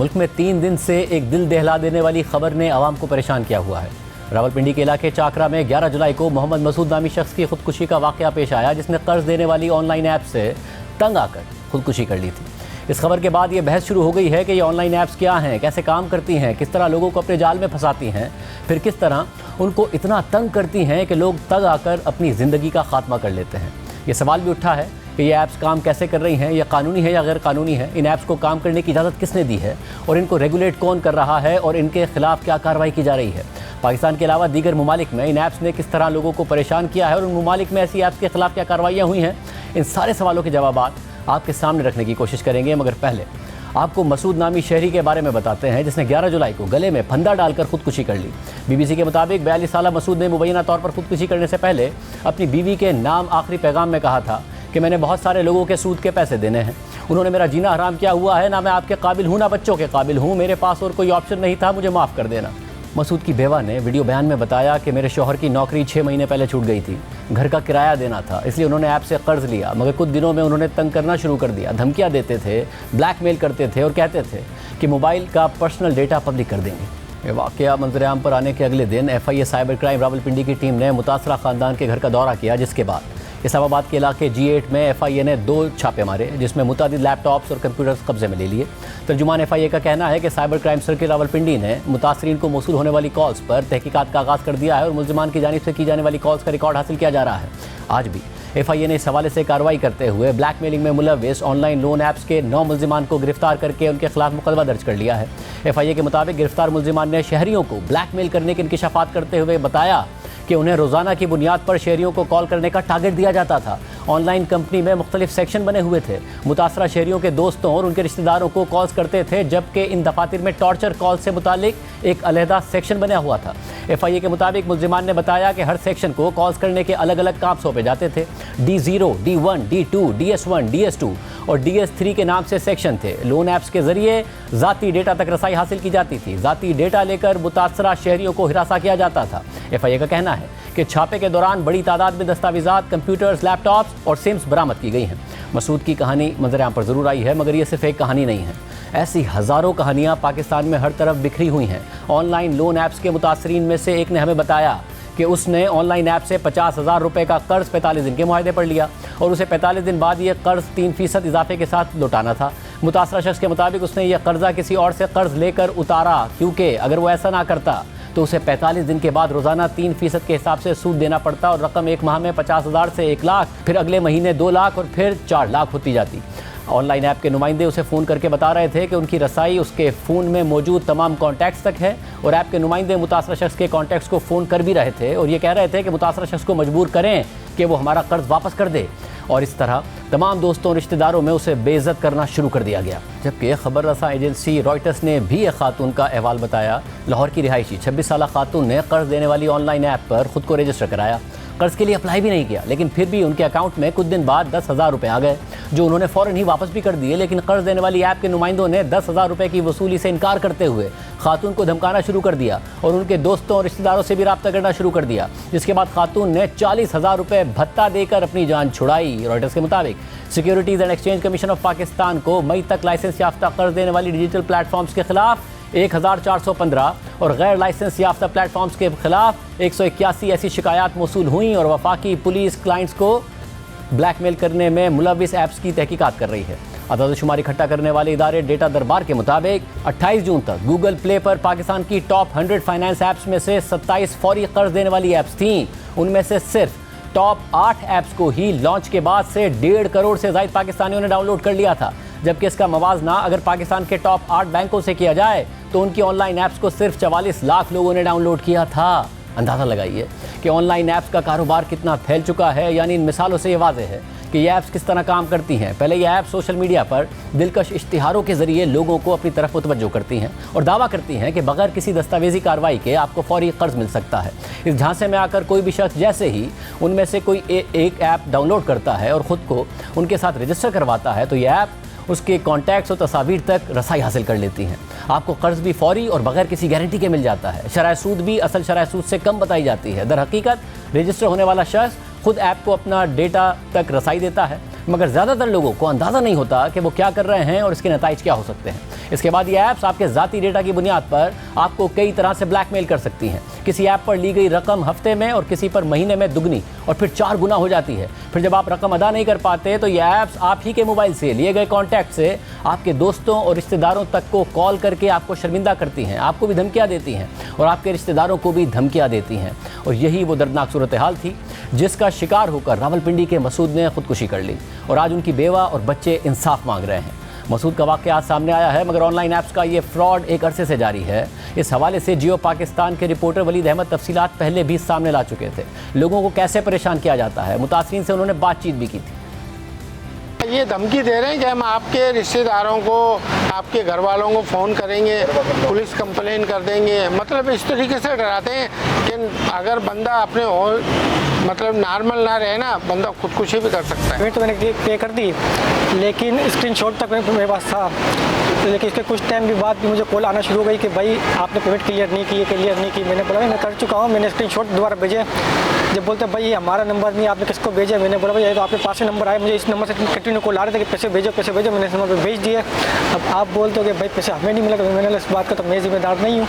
मुल्क में 3 दिन से एक दिल दहला देने वाली खबर ने आवाम को परेशान किया हुआ है। रावलपिंडी के इलाके चाकरा में 11 जुलाई को मोहम्मद मसूद नामी शख्स की खुदकुशी का वाक़या पेश आया, जिसने कर्ज देने वाली ऑनलाइन ऐप से तंग आकर खुदकुशी कर ली थी। इस खबर के बाद ये बहस शुरू हो गई है कि ये ऑनलाइन ऐप्स क्या हैं, कैसे काम करती हैं, किस तरह लोगों को अपने जाल में फंसाती हैं, फिर किस तरह उनको इतना तंग करती हैं कि लोग तंग आकर अपनी ज़िंदगी का खात्मा कर लेते हैं। ये सवाल भी उठा है कि ये ऐप्स काम कैसे कर रही हैं, ये कानूनी है या गैर कानूनी है, इन ऐप्स को काम करने की इजाज़त किसने दी है और इनको रेगुलेट कौन कर रहा है और इनके खिलाफ क्या कार्रवाई की जा रही है। पाकिस्तान के अलावा दीगर ममालिक में इन ऐप्स ने किस तरह लोगों को परेशान किया है और उन ममालिक में ऐसी ऐप्स के खिलाफ क्या कार्रवाइयाँ हुई हैं, इन सारे सवालों के जवाब आपके सामने रखने की कोशिश करेंगे। मगर पहले आपको मसूद नामी शहरी के बारे में बताते हैं, जिसने 11 जुलाई को गले में फंदा डालकर खुदकुशी कर ली। BBC के मुताबिक 42 साला मसूद ने मुबैना तौर पर खुदकुशी करने से पहले अपनी बीवी के नाम आखिरी पैगाम में कहा था कि मैंने बहुत सारे लोगों के सूद के पैसे देने हैं, उन्होंने मेरा जीना हराम किया हुआ है, ना मैं आपके काबिल हूँ ना बच्चों के काबिल हूँ, मेरे पास और कोई ऑप्शन नहीं था, मुझे माफ़ कर देना। मसूद की बेवा ने वीडियो बयान में बताया कि मेरे शौहर की नौकरी 6 महीने पहले छूट गई थी, घर का किराया देना था, इसलिए उन्होंने ऐप से कर्ज लिया, मगर कुछ दिनों में उन्होंने तंग करना शुरू कर दिया, धमकियां देते थे, ब्लैकमेल करते थे और कहते थे कि मोबाइल का पर्सनल डेटा पब्लिक कर देंगे। ये वाक़या मंजर-ए-आम पर आने के अगले दिन FIA साइबर क्राइम रावलपिंडी की टीम ने मुतासरा ख़ानदान के घर का दौरा किया, जिसके बाद इस्लामाबाद के इलाके G8 में FIA ने 2 छापे मारे, जिसमें मुतादिद लैपटॉप्स और कंप्यूटर्स कब्जे में ले लिए। तर्जुमान FIA का कहना है कि साइबर क्राइम सर्किल रावलपिंडी ने मुतासरीन को मौसूल होने वाली कॉल्स पर तहकीकात का आगाज़ कर दिया है और मुल्ज़िमान की जानिब से की जाने वाली कॉल्स का रिकॉर्ड हासिल किया जा रहा है। आज भी FIA ने इस हवाले से कार्रवाई करते हुए ब्लैकमेलिंग में मुलव्विस ऑनलाइन लोन ऐप्स के 9 मुल्ज़िमान को गिरफ्तार करके उनके खिलाफ मुकदमा दर्ज कर लिया है। FIA के मुताबिक गिरफ्तार मुल्ज़िमान ने शहरियों को ब्लैकमेल करने के इंकिशाफात करते हुए बताया कि उन्हें रोज़ाना की बुनियाद पर शहरियों को कॉल करने का टारगेट दिया जाता था। ऑनलाइन कंपनी में मुख्तलिफ सेक्शन बने हुए थे, मुतासरा शहरियों के दोस्तों और उनके रिश्तेदारों को कॉल्स करते थे, जबकि इन दफातर में टॉर्चर कॉल से मुतालिक एक अलहदा सेक्शन बना हुआ था। FIA के मुताबिक मुल्ज़िमान ने बताया कि हर सेक्शन को कॉल्स करने के अलग अलग काम सौंपे जाते थे। D0, D1, D2, DS1, DS2 और DS3 के नाम से सेक्शन थे। लोन ऐप्स के जरिए ज़ाती डेटा तक रसाई हासिल की जाती थी, ज़ाती डेटा लेकर मुतासरा शहरियों को हिरासा किया जाता था। FIA का कहना है कि छापे के दौरान बड़ी तादाद में दस्तावेज़ात, कंप्यूटर्स, लैपटॉप्स और सिम्स बरामद की गई हैं। मसूद की कहानी मंजर-ए-आम पर ज़रूर आई है, मगर ये सिर्फ एक कहानी नहीं है। ऐसी हज़ारों कहानियाँ पाकिस्तान में हर तरफ बिखरी हुई हैं। ऑनलाइन लोन ऐप्स के मुतासरीन में से एक ने हमें बताया कि उसने ऑनलाइन ऐप से 50,000 रुपये का कर्ज 45 दिन के मुआहदे पर लिया और उसे 45 दिन बाद ये कर्ज 3% इजाफे के साथ लौटाना था। मुतासरा शख्स के मुताबिक उसने यह कर्जा किसी और से कर्ज लेकर उतारा, क्योंकि अगर वो ऐसा ना करता तो उसे 45 दिन के बाद रोज़ाना 3% के हिसाब से सूद देना पड़ता और रकम एक माह में 50,000 से 1 लाख, फिर अगले महीने 2 लाख और फिर 4 लाख होती जाती। ऑनलाइन ऐप के नुमाइंदे उसे फ़ोन करके बता रहे थे कि उनकी रसाई उसके फ़ोन में मौजूद तमाम कॉन्टैक्ट्स तक है और ऐप के नुमाइंदे मुतासरा शख्स के कॉन्टैक्ट्स को फ़ोन कर भी रहे थे और ये कह रहे थे कि मुतासरा शख्स को मजबूर करें कि वो हमारा कर्ज वापस कर दे, और इस तरह तमाम दोस्तों और रिश्तेदारों में उसे बेइज्जत करना शुरू कर दिया गया। जबकि खबर रसा एजेंसी रॉयटर्स ने भी एक खातून का अहवाल बताया। लाहौर की रिहायशी 26 साला खातून ने कर्ज देने वाली ऑनलाइन ऐप पर खुद को रजिस्टर कराया, कर्ज के लिए अप्लाई भी नहीं किया, लेकिन फिर भी उनके अकाउंट में कुछ दिन बाद 10,000 रुपये आ गए, जो उन्होंने फ़ौरन ही वापस भी कर दिए। लेकिन कर्ज देने वाली ऐप के नुमाइंदों ने 10,000 रुपये की वसूली से इनकार करते हुए खातून को धमकाना शुरू कर दिया और उनके दोस्तों और रिश्तेदारों से भी रब्ता करना शुरू कर दिया, जिसके बाद खातून ने 40,000 रुपये भत्ता देकर अपनी जान छुड़ाई। रॉयटर्स के मुताबिक securities and exchange commission of Pakistan को मई तक लाइसेंस याफ्ता कर्ज देने वाली डिजिटल प्लेटफॉर्म्स के खिलाफ 1415 और गैर लाइसेंस याफ्ता प्लेटफॉर्म्स के खिलाफ 181 ऐसी शिकायत मौसूल हुई और वफाकी पुलिस क्लाइंट्स को ब्लैकमेल करने में मुलव्विस ऐप्स की तहकीकात कर रही है। अदाद शुमार इकट्ठा करने वाले इदारे डेटा दरबार के मुताबिक 28 जून तक गूगल प्ले पर पाकिस्तान की टॉप 100 फाइनेंस ऐप्स में से 27 फौरी कर्ज देने वाली ऐप्स थीं। उनमें से सिर्फ टॉप 8 ऐप्स को ही लॉन्च के बाद से 1.5 करोड़ से ज़ायद पाकिस्तानियों ने डाउनलोड कर लिया था, जबकि इसका मवाजना अगर पाकिस्तान के टॉप 8 बैंकों से किया जाए तो उनकी ऑनलाइन ऐप्स को सिर्फ 44 लाख लोगों ने डाउनलोड किया था। अंदाज़ा लगाइए कि ऑनलाइन ऐप्स का कारोबार कितना फैल चुका है। यानी इन मिसालों से ये वाज़ेह है कि ये ऐप्स किस तरह काम करती हैं। पहले ये ऐप सोशल मीडिया पर दिलकश इश्तिहारों के ज़रिए लोगों को अपनी तरफ मुतवज्जो करती हैं और दावा करती हैं कि बगैर किसी दस्तावेजी कार्रवाई के आपको फौरी कर्ज मिल सकता है। इस झांसे में आकर कोई भी शख्स जैसे ही उनमें से कोई एक ऐप डाउनलोड करता है और ख़ुद को उनके साथ रजिस्टर करवाता है तो ये ऐप उसके कॉन्टैक्ट्स और तस्वीर तक रसाई हासिल कर लेती हैं। आपको कर्ज भी फौरी और बगैर किसी गारंटी के मिल जाता है। शरह सूद भी असल शरह सूद से कम बताई जाती है। दर हकीकत रजिस्टर होने वाला शख्स खुद ऐप को अपना डेटा तक रसाई देता है। मगर ज़्यादातर लोगों को अंदाज़ा नहीं होता कि वो क्या कर रहे हैं और इसके नताइज क्या हो सकते हैं। इसके बाद ये ऐप्स आपके ज़ाती डेटा की बुनियाद पर आपको कई तरह से ब्लैकमेल कर सकती हैं। किसी ऐप पर ली गई रकम हफ्ते में और किसी पर महीने में दुगनी और फिर 4 गुना हो जाती है। फिर जब आप रकम अदा नहीं कर पाते तो ये ऐप्स आप ही के मोबाइल से लिए गए कॉन्टैक्ट से आपके दोस्तों और रिश्तेदारों तक को कॉल करके आपको शर्मिंदा करती हैं, आपको भी धमकियाँ देती हैं और आपके रिश्तेदारों को भी धमकियाँ देती हैं। और यही वो दर्दनाक सूरत हाल थी जिसका शिकार होकर रावलपिंडी के मसूद ने खुदकुशी कर ली और आज उनकी बेवा और बच्चे इंसाफ मांग रहे हैं। मसूद का वाक़या आज सामने आया है, मगर ऑनलाइन ऐप्स का ये फ्रॉड एक अरसे से जारी है। इस हवाले से जियो पाकिस्तान के रिपोर्टर वलीद अहमद तफसीलात पहले भी सामने ला चुके थे। लोगों को कैसे परेशान किया जाता है, मुतासरीन से उन्होंने बातचीत भी की थी। ये धमकी दे रहे हैं कि हम आपके रिश्तेदारों को, आपके घर वालों को फ़ोन करेंगे, पुलिस कंप्लेन कर देंगे। मतलब इस तरीके से डराते हैं कि अगर बंदा अपने मतलब नॉर्मल ना रहे ना, बंदा खुदकुशी भी कर सकता है। पेमेंट तो मैंने पे कर दी, लेकिन स्क्रीनशॉट तक मेरे पास था। लेकिन इसके कुछ टाइम के बाद भी मुझे कॉल आना शुरू हो गई कि भाई आपने पेमेंट क्लियर नहीं की। मैंने बोला मैं कर चुका हूँ, मैंने स्क्रीनशॉट दोबारा भेजे। जब बोलते भाई ये हमारा नंबर नहीं, आपने किसको भेजा? मैंने बोला भाई ये तो आपके पास से नंबर आया, मुझे इस नंबर से कंटिन्यू कॉल आ रहे थे कि पैसे भेजो। मैंने इस नंबर पर भेज दिए। अब आप बोलते हो कि भाई पैसे हमें नहीं मिला, तो मैंने इस बात का तो मैं जिम्मेदार नहीं हूँ।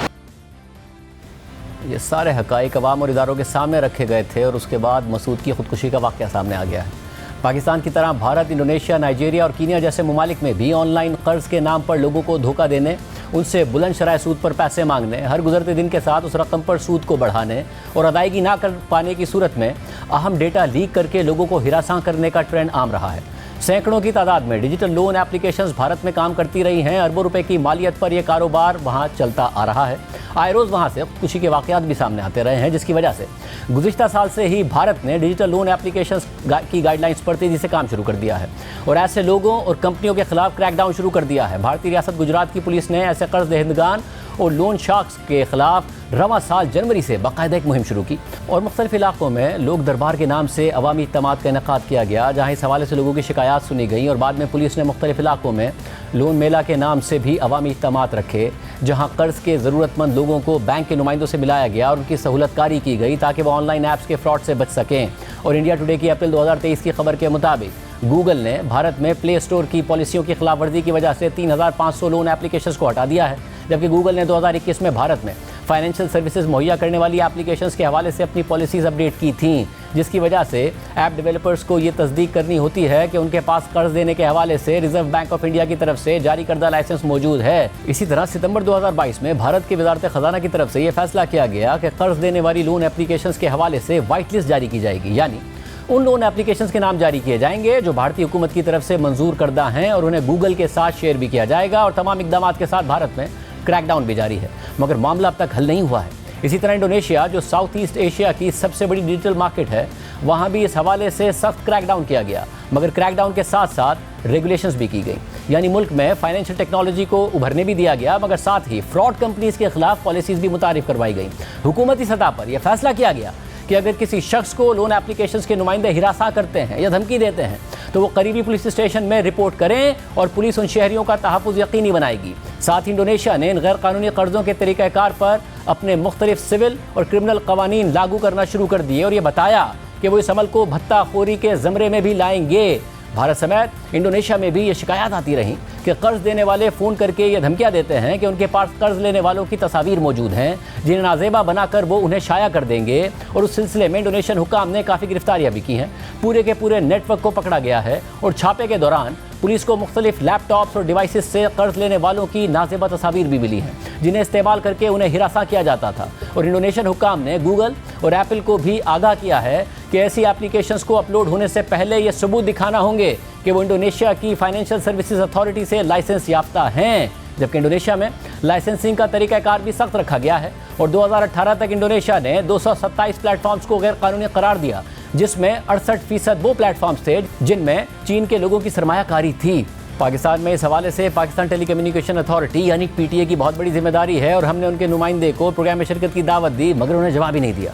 ये सारे हक़ाइक़ अवाम और इदारों के सामने रखे गए थे और उसके बाद मसूद की खुदकुशी का वाक़या सामने आ गया है। पाकिस्तान की तरह भारत, इंडोनेशिया, नाइजीरिया और कीनिया जैसे ममालिक में भी ऑनलाइन कर्ज़ के नाम पर लोगों को धोखा देने, उनसे बुलंद शरह सूद पर पैसे मांगने, हर गुजरते दिन के साथ उस रकम पर सूद को बढ़ाने और अदायगी ना कर पाने की सूरत में अहम डेटा लीक करके लोगों को हिरासां करने का ट्रेंड आम रहा है। सैकड़ों की तादाद में डिजिटल लोन एप्लीकेशंस भारत में काम करती रही हैं। अरबों रुपए की मालियत पर यह कारोबार वहाँ चलता आ रहा है। आए रोज़ वहाँ से खुदकुशी के वाक़यात भी सामने आते रहे हैं, जिसकी वजह से गुज़िश्ता साल से ही भारत ने डिजिटल लोन एप्लीकेशंस की गाइडलाइंस पर तेज़ी से काम शुरू कर दिया है और ऐसे लोगों और कंपनियों के खिलाफ क्रैकडाउन शुरू कर दिया है। भारतीय रियासत गुजरात की पुलिस ने ऐसे कर्ज दहिंदगान और लोन शार्क्स के खिलाफ रवां साल जनवरी से बाकायदा एक मुहिम शुरू की और मुख्तलिफ इलाकों में लोक दरबार के नाम से अवामी इज्तिमात का इनेकाद किया गया, जहाँ इस हवाले से लोगों की शिकायत सुनी गई और बाद में पुलिस ने मुख्तलिफ इलाकों में लोन मेला के नाम से भी अवामी इज्तिमात रखे, जहाँ कर्ज के ज़रूरतमंद लोगों को बैंक के नुमाइंदों से मिलाया गया और उनकी सहूलतकारी की गई ताकि वह ऑनलाइन ऐप्स के फ्रॉड से बच सकें। और इंडिया टुडे की अप्रैल 2023 की खबर के मुताबिक गूगल ने भारत में प्ले स्टोर की पॉलिसियों की खिलाफ वर्जी की वजह से 3500 लोन एप्लीकेशंस को हटा दिया है, जबकि गूगल ने 2021 में भारत में फाइनेंशियल सर्विसेज मुहैया करने वाली एप्लीकेशंस के हवाले से अपनी पॉलिसीज़ अपडेट की थीं, जिसकी वजह से ऐप डेवलपर्स को ये तस्दीक करनी होती है कि उनके पास कर्ज देने के हवाले से रिजर्व बैंक ऑफ इंडिया की तरफ से जारी करदा लाइसेंस मौजूद है। इसी तरह सितंबर 2022 में भारत की वजारत खजाना की तरफ से यह फैसला किया गया कि कर्ज देने वाली लोन एप्लीकेशंस के हवाले से वाइट लिस्ट जारी की जाएगी, यानी उन लोन एप्लीकेशंस के नाम जारी किए जाएंगे जो भारतीय हुकूमत की तरफ से मंजूर करदा हैं और उन्हें गूगल के साथ शेयर भी किया जाएगा और तमाम इकदाम के साथ भारत में क्रैकडाउन भी जारी है, मगर मामला अब तक हल नहीं हुआ है। इसी तरह इंडोनेशिया, जो साउथ ईस्ट एशिया की सबसे बड़ी डिजिटल मार्केट है, वहाँ भी इस हवाले से सख्त क्रैकडाउन किया गया, मगर क्रैकडाउन के साथ साथ रेगुलेशंस भी की गई, यानी मुल्क में फाइनेंशियल टेक्नोलॉजी को उभरने भी दिया गया, मगर साथ ही फ्रॉड कंपनीज के खिलाफ पॉलिसीज़ भी मुतारिफ करवाई गई। हुकूमती सतह पर यह फैसला किया गया कि अगर किसी शख्स को लोन एप्लीकेशंस के नुमाइंदे हिरासा करते हैं या धमकी देते हैं तो वो करीबी पुलिस स्टेशन में रिपोर्ट करें और पुलिस उन शहरियों का तहफ़्फ़ुज़ यकीनी बनाएगी। साथ ही इंडोनेशिया ने इन गैर कानूनी कर्ज़ों के तरीक़ाकार पर अपने मुख्तलिफ सिविल और क्रिमिनल कवानीन लागू करना शुरू कर दिए और ये बताया कि वो इस अमल को भत्ताखोरी के ज़मरे में भी लाएंगे। भारत समेत इंडोनेशिया में भी ये शिकायत आती रही कि कर्ज देने वाले फ़ोन करके ये धमकियाँ देते हैं कि उनके पास कर्ज लेने वालों की तस्वीर मौजूद हैं, जिन्हें नाजेबा बनाकर वो उन्हें शाया कर देंगे। और उस सिलसिले में इंडोनेशियन हुकाम ने काफ़ी गिरफ्तारियाँ भी की हैं। पूरे के पूरे नेटवर्क को पकड़ा गया है और छापे के दौरान पुलिस को मुख्तलिफ लैपटॉप्स और डिवाइसेस से कर्ज लेने वालों की नाजेबा तस्वीर भी मिली हैं, जिन्हें इस्तेमाल करके उन्हें हिरासा किया जाता था। और इंडोनेशियन हुकाम ने गूगल और एप्पल को भी आगाह किया है कि ऐसी एप्लीकेशंस को अपलोड होने से पहले ये सबूत दिखाना होंगे कि वो इंडोनेशिया की फाइनेंशियल सर्विसेज अथॉरिटी से लाइसेंस याफ्ता हैं, जबकि इंडोनेशिया में लाइसेंसिंग का तरीक़ाकार भी सख्त रखा गया है। और 2018 तक इंडोनेशिया ने 227 प्लेटफॉर्म्स को गैर कानूनी करार दिया, जिसमें 68% वो प्लेटफॉर्म्स थे जिनमें चीन के लोगों की सरमायाकारी थी। पाकिस्तान में इस हवाले से पाकिस्तान टेलीकम्युनिकेशन अथॉरिटी यानी PTA की बहुत बड़ी जिम्मेदारी है और हमने उनके नुमाइंदे को प्रोग्राम में शिरकत की दावत दी, मगर उन्हें जवाब ही नहीं दिया।